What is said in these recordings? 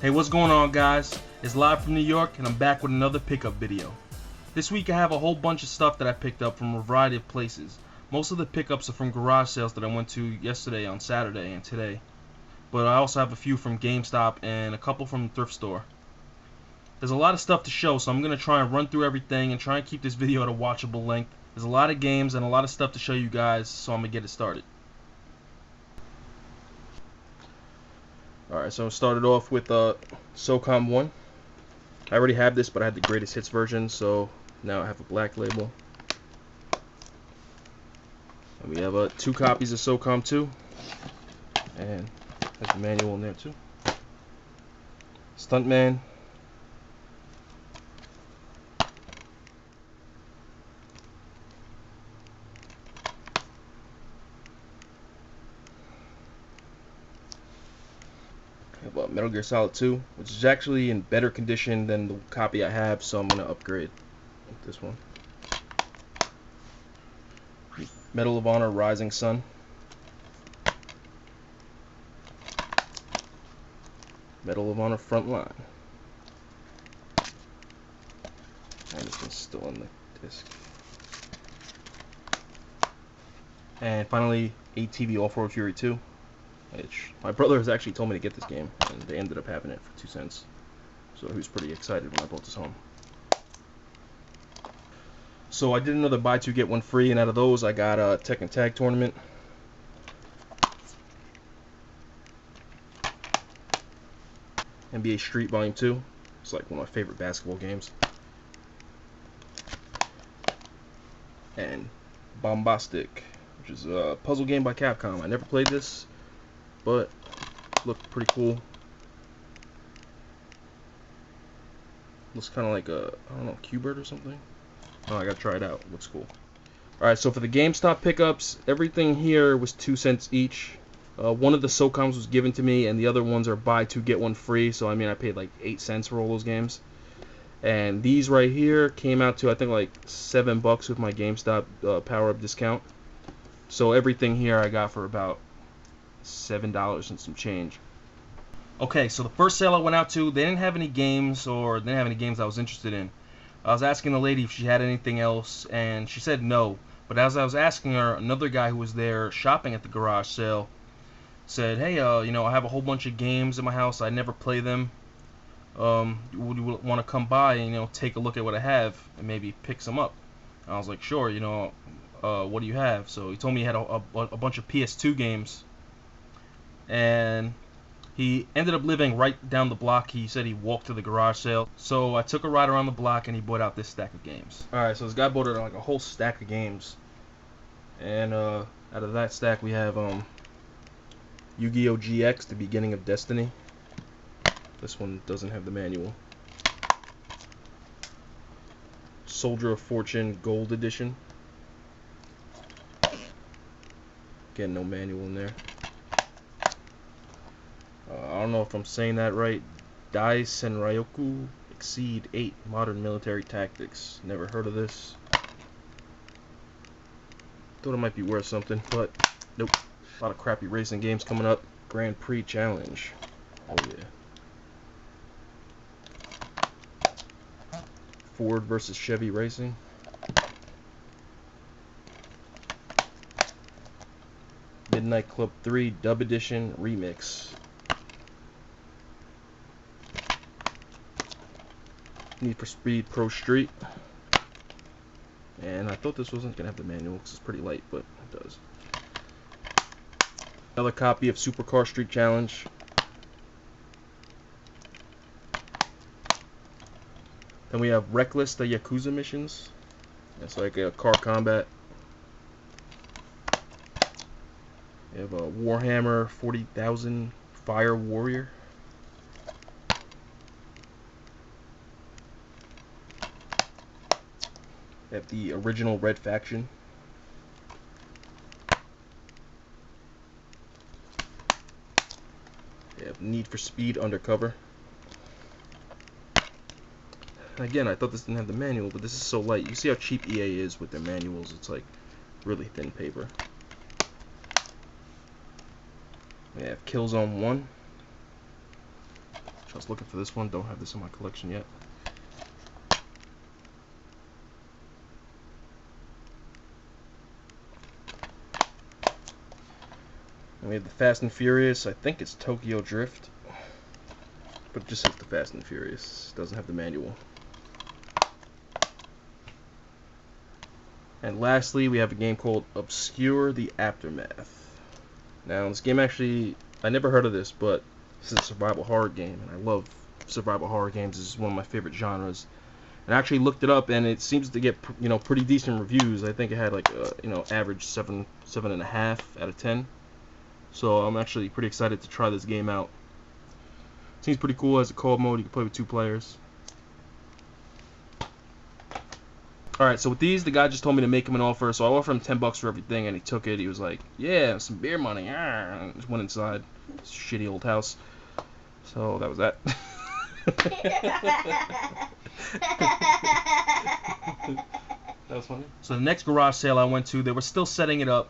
Hey, what's going on, guys? It's live from New York, and I'm back with another pickup video. This week I have a whole bunch of stuff that I picked up from a variety of places. Most of the pickups are from garage sales that I went to yesterday on Saturday and today. But I also have a few from GameStop and a couple from the thrift store. There's a lot of stuff to show, so I'm going to try and run through everything and try and keep this video at a watchable length. There's a lot of games and a lot of stuff to show you guys, so I'm going to get it started. Alright, so I started off with SOCOM 1. I already have this, but I had the greatest hits version, so now I have a black label. And we have 2 copies of SOCOM 2, and there's a manual in there too. Stuntman. We have Metal Gear Solid 2, which is actually in better condition than the copy I have, so I'm going to upgrade with this one. Medal of Honor Rising Sun. Medal of Honor Frontline. And this one's still in the disc. And finally, ATV Off-Road Fury 2. Which my brother has actually told me to get this game, and they ended up having it for 2 cents. So he was pretty excited when I brought this home. So I did another buy 2 get 1 free, and out of those I got a Tekken Tag Tournament, NBA Street Volume 2. It's like one of my favorite basketball games. And Bombastic, which is a puzzle game by Capcom. I never played this, but looked pretty cool. Looks kind of like a, I don't know, Q-Bird or something. Oh, I gotta try it out. Looks cool. Alright, so for the GameStop pickups, everything here was 2 cents each. One of the SOCOMs was given to me, and the other ones are buy 2 get 1 free. So I mean, I paid like 8 cents for all those games. And these right here came out to, I think, like $7 with my GameStop power-up discount. So everything here I got for about $7 and some change. Okay, so the first sale I went out to, they didn't have any games, or they didn't have any games I was interested in. I was asking the lady if she had anything else, and she said no. But as I was asking her, another guy who was there shopping at the garage sale said, "Hey, you know, I have a whole bunch of games in my house. I never play them. Would you want to come by and, you know, take a look at what I have and maybe pick some up?" And I was like, "Sure, you know, what do you have?" So he told me he had a bunch of PS2 games, and he ended up living right down the block. He said he walked to the garage sale. So I took a ride around the block, and he bought out this stack of games. Alright, so this guy bought out like a whole stack of games. And out of that stack we have Yu-Gi-Oh! GX, The Beginning of Destiny. This one doesn't have the manual. Soldier of Fortune Gold Edition. Again, no manual in there. I don't know if I'm saying that right. Dai Senryoku Exceed 8 Modern Military Tactics. Never heard of this. Thought it might be worth something, but nope. A lot of crappy racing games coming up. Grand Prix Challenge. Oh yeah. Ford versus Chevy Racing. Midnight Club 3 Dub Edition Remix. Need for Speed Pro Street. And I thought this wasn't going to have the manual because it's pretty light, but it does. Another copy of Supercar Street Challenge. Then we have Reckless, the Yakuza missions. It's like a car combat. We have a Warhammer 40,000 Fire Warrior. We have the original Red Faction. We have Need for Speed Undercover. Again, I thought this didn't have the manual, but this is so light. You see how cheap EA is with their manuals. It's like really thin paper. We have Killzone 1. Just looking for this one. Don't have this in my collection yet. And we have the Fast and Furious. I think it's Tokyo Drift, but it just says the Fast and Furious. It doesn't have the manual. And lastly, we have a game called Obscure the Aftermath. Now, this game actually, I never heard of this, but this is a survival horror game, and I love survival horror games. This is one of my favorite genres. And I actually looked it up, and it seems to get, pretty decent reviews. I think it had like, average 7.5 out of 10. So I'm actually pretty excited to try this game out. Seems pretty cool. As a co-op mode, you can play with 2 players. Alright, so with these, the guy just told me to make him an offer, so I offered him $10 for everything, and he took it. He was like, yeah, some beer money. And just went inside his shitty old house. So that was that. That was funny. So the next garage sale I went to, they were still setting it up.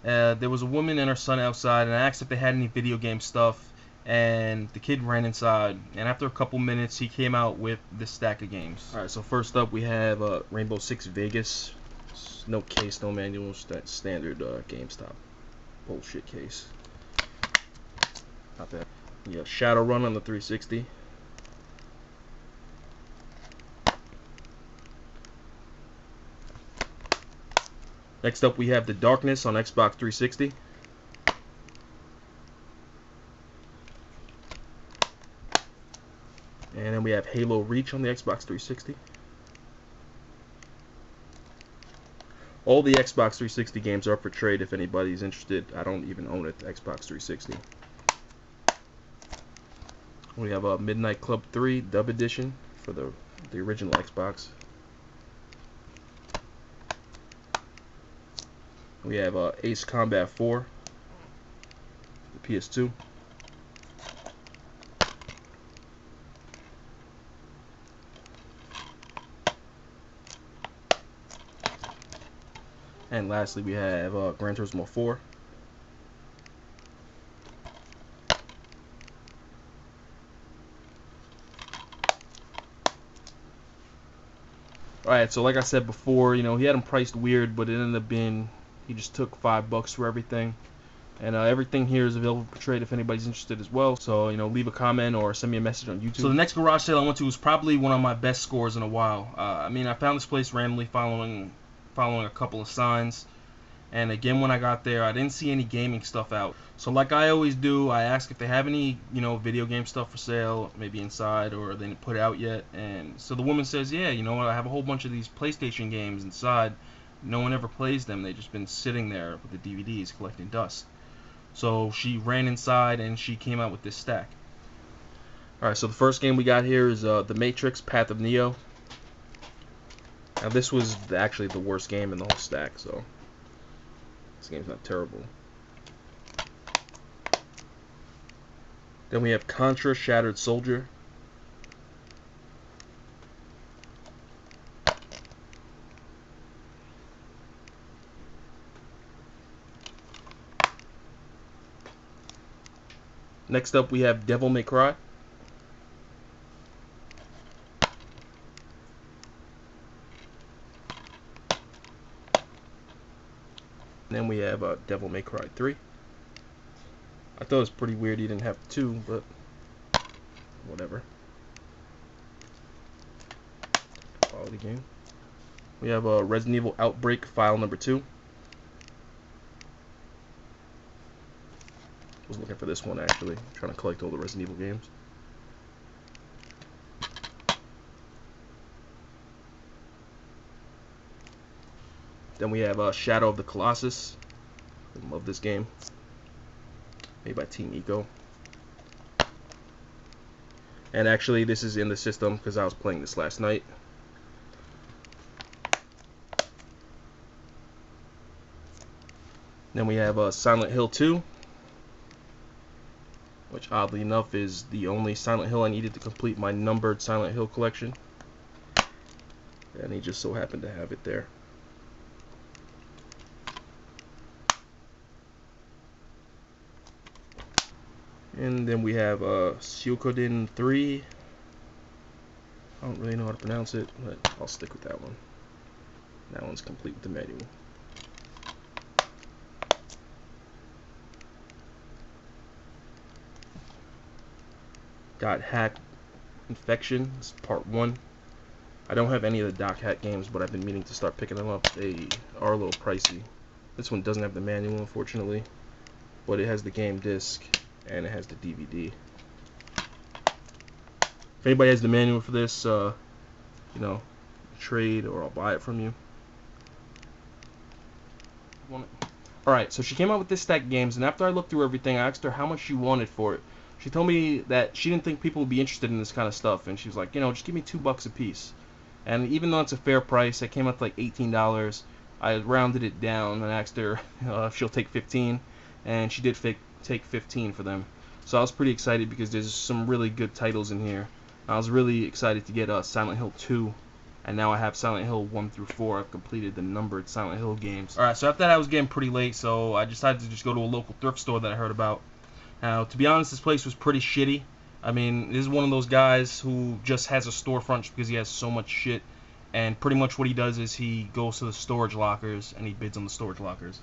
There was a woman and her son outside, and I asked if they had any video game stuff, and the kid ran inside, and after a couple minutes he came out with this stack of games. Alright, so first up we have Rainbow Six Vegas. No case, no manual, that standard GameStop bullshit case. Not bad. Yeah, Shadowrun on the 360. Next up we have The Darkness on Xbox 360. And then we have Halo Reach on the Xbox 360. All the Xbox 360 games are up for trade if anybody's interested. I don't even own it, the Xbox 360. We have Midnight Club 3 Dub Edition for the original Xbox. We have Ace Combat 4, the PS2. And lastly, we have Gran Turismo 4. Alright, so like I said before, he had them priced weird, but it ended up being, he just took $5 for everything. And everything here is available for trade if anybody's interested as well. So, leave a comment or send me a message on YouTube. So the next garage sale I went to was probably one of my best scores in a while. I found this place randomly following a couple of signs. And again, when I got there, I didn't see any gaming stuff out. So like I always do, I ask if they have any, video game stuff for sale, maybe inside, or they didn't put it out yet. And so the woman says, yeah, I have a whole bunch of these PlayStation games inside. No one ever plays them. They've just been sitting there with the DVDs collecting dust. So she ran inside and she came out with this stack. Alright, so the first game we got here is The Matrix Path of Neo. Now this was actually the worst game in the whole stack, so this game's not terrible. Then we have Contra Shattered Soldier. Next up we have Devil May Cry. And then we have Devil May Cry 3. I thought it was pretty weird he didn't have 2, but whatever. Quality game. We have Resident Evil Outbreak File Number 2. Was looking for this one actually. I'm trying to collect all the Resident Evil games. Then we have Shadow of the Colossus. I love this game. Made by Team Eco. And actually this is in the system because I was playing this last night. Then we have Silent Hill 2. Which oddly enough is the only Silent Hill I needed to complete my numbered Silent Hill collection. And he just so happened to have it there. And then we have Suikoden 3. I don't really know how to pronounce it, but I'll stick with that one. That one's complete with the manual. Got Hack Infection, this is part 1. I don't have any of the Doc Hack games, but I've been meaning to start picking them up. They are a little pricey. This one doesn't have the manual, unfortunately, but it has the game disc and it has the DVD. If anybody has the manual for this, you know, trade or I'll buy it from you. Alright, so she came out with this stack of games, and after I looked through everything, I asked her how much she wanted for it. She told me that she didn't think people would be interested in this kind of stuff, and she was like, you know, just give me $2 a piece. And even though it's a fair price, it came up to like $18. I rounded it down and asked her if she'll take 15, and she did take 15 for them. So I was pretty excited because there's some really good titles in here. I was really excited to get Silent Hill 2, and now I have Silent Hill 1 through 4. I've completed the numbered Silent Hill games. Alright, so after that I was getting pretty late, so I decided to just go to a local thrift store that I heard about. Now, to be honest, this place was pretty shitty. I mean, this is one of those guys who just has a storefront because he has so much shit, and pretty much what he does is he goes to the storage lockers and he bids on the storage lockers.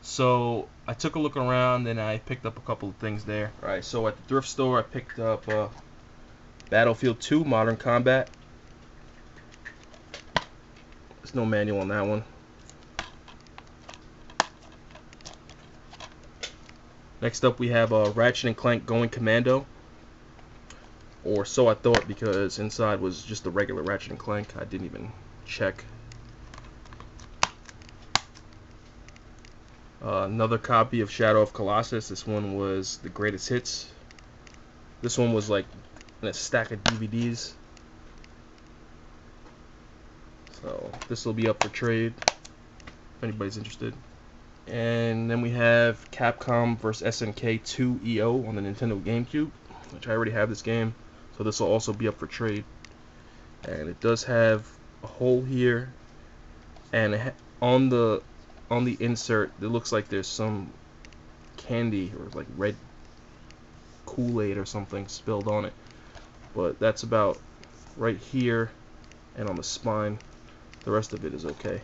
So I took a look around and I picked up a couple of things there. Alright, so at the thrift store I picked up Battlefield 2 Modern Combat. There's no manual on that one. Next up we have Ratchet & Clank Going Commando. Or so I thought, because inside was just the regular Ratchet & Clank. I didn't even check. Another copy of Shadow of Colossus. This one was the greatest hits. This one was like in a stack of DVDs. So this will be up for trade if anybody's interested. And then we have Capcom vs. SNK 2 EO on the Nintendo GameCube, which I already have this game, so this will also be up for trade. And it does have a hole here, and on the insert it looks like there's some candy or like red Kool-Aid or something spilled on it, but that's about right here and on the spine. The rest of it is okay.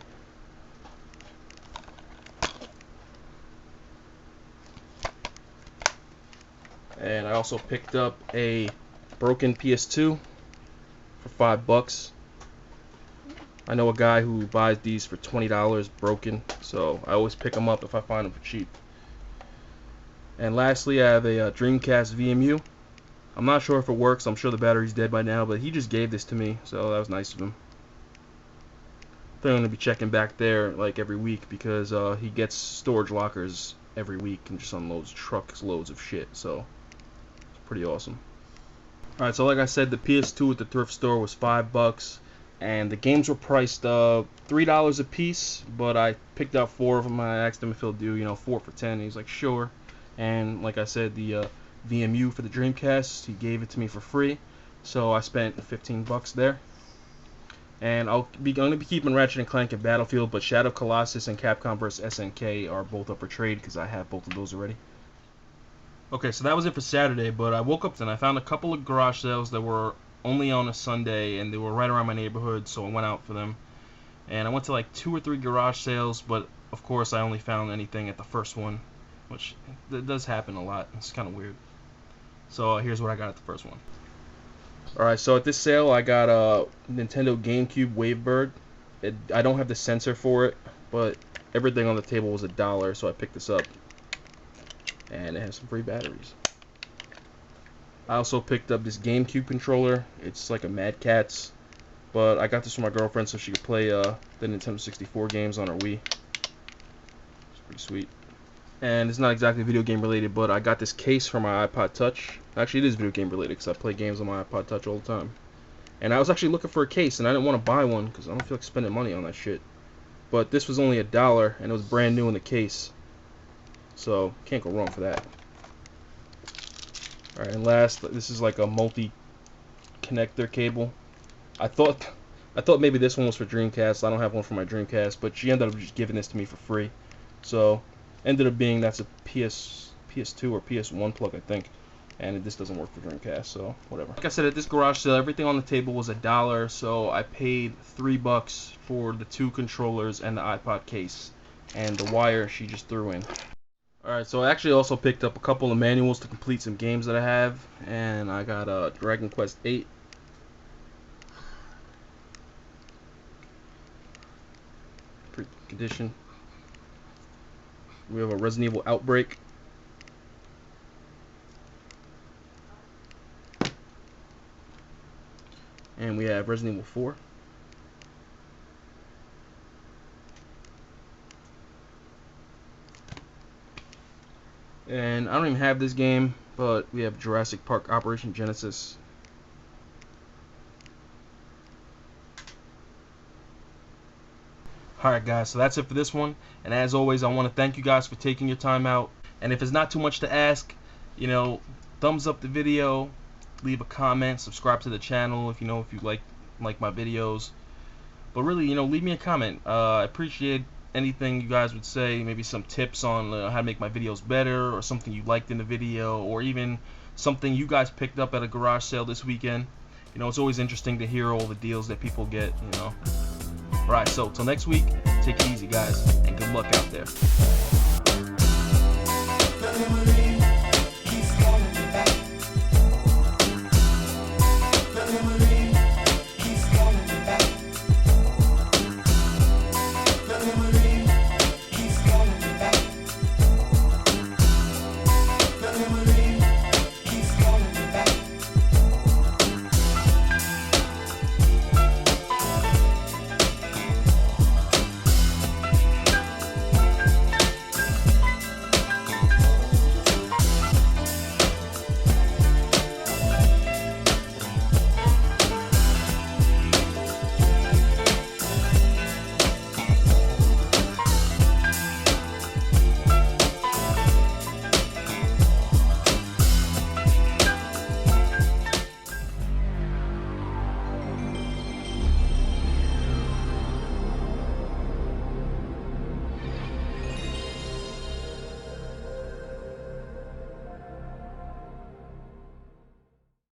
And I also picked up a broken PS2 for $5. I know a guy who buys these for $20 broken, so I always pick them up if I find them for cheap. And lastly, I have a Dreamcast VMU. I'm not sure if it works. I'm sure the battery's dead by now, but he just gave this to me, so that was nice of him. I'm going to be checking back there like every week because he gets storage lockers every week and just unloads trucks loads of shit, so it's pretty awesome. Alright, so like I said, the PS2 at the thrift store was $5, and the games were priced $3 a piece, but I picked out 4 of them. I asked him if he'll do, you know, 4 for 10, and he's like, sure. And like I said, the VMU for the Dreamcast, he gave it to me for free, so I spent $15 there. And I'm going to be keeping Ratchet & Clank and Battlefield, but Shadow of Colossus and Capcom vs. SNK are both up for trade because I have both of those already. Okay, so that was it for Saturday, but I woke up and I found a couple of garage sales that were only on a Sunday, and they were right around my neighborhood, so I went out for them. And I went to like 2 or 3 garage sales, but of course I only found anything at the first one, which does happen a lot. It's kind of weird. So here's what I got at the first one. Alright, so at this sale I got a Nintendo GameCube Wavebird. I don't have the sensor for it, but everything on the table was $1, so I picked this up. And it has some free batteries. I also picked up this GameCube controller. It's like a Mad Catz, but I got this for my girlfriend so she could play the Nintendo 64 games on her Wii. It's pretty sweet. And it's not exactly video game related, but I got this case for my iPod Touch. Actually, it is video game related because I play games on my iPod Touch all the time. And I was actually looking for a case, and I didn't want to buy one because I don't feel like spending money on that shit. But this was only $1, and it was brand new in the case. So, can't go wrong for that. Alright, and last, this is like a multi-connector cable. I thought maybe this one was for Dreamcast. I don't have one for my Dreamcast, but she ended up just giving this to me for free. So, ended up being that's a PS2 or PS1 plug, I think. and this doesn't work for Dreamcast, so whatever. Like I said, at this garage sale, everything on the table was $1, so I paid $3 for the 2 controllers and the iPod case, and the wire she just threw in. Alright, so I actually also picked up a couple of manuals to complete some games that I have, and I got Dragon Quest 8. Condition. We have a Resident Evil Outbreak. And we have Resident Evil 4. And I don't even have this game, but we have Jurassic Park Operation Genesis. Alright guys, so that's it for this one, and as always I want to thank you guys for taking your time out, and if it's not too much to ask, you know, thumbs up the video, leave a comment, subscribe to the channel if you like my videos, but really, leave me a comment. I appreciate anything you guys would say, maybe some tips on how to make my videos better, or something you liked in the video, or even something you guys picked up at a garage sale this weekend. It's always interesting to hear all the deals that people get, Alright, so till next week, take it easy guys, and good luck out there.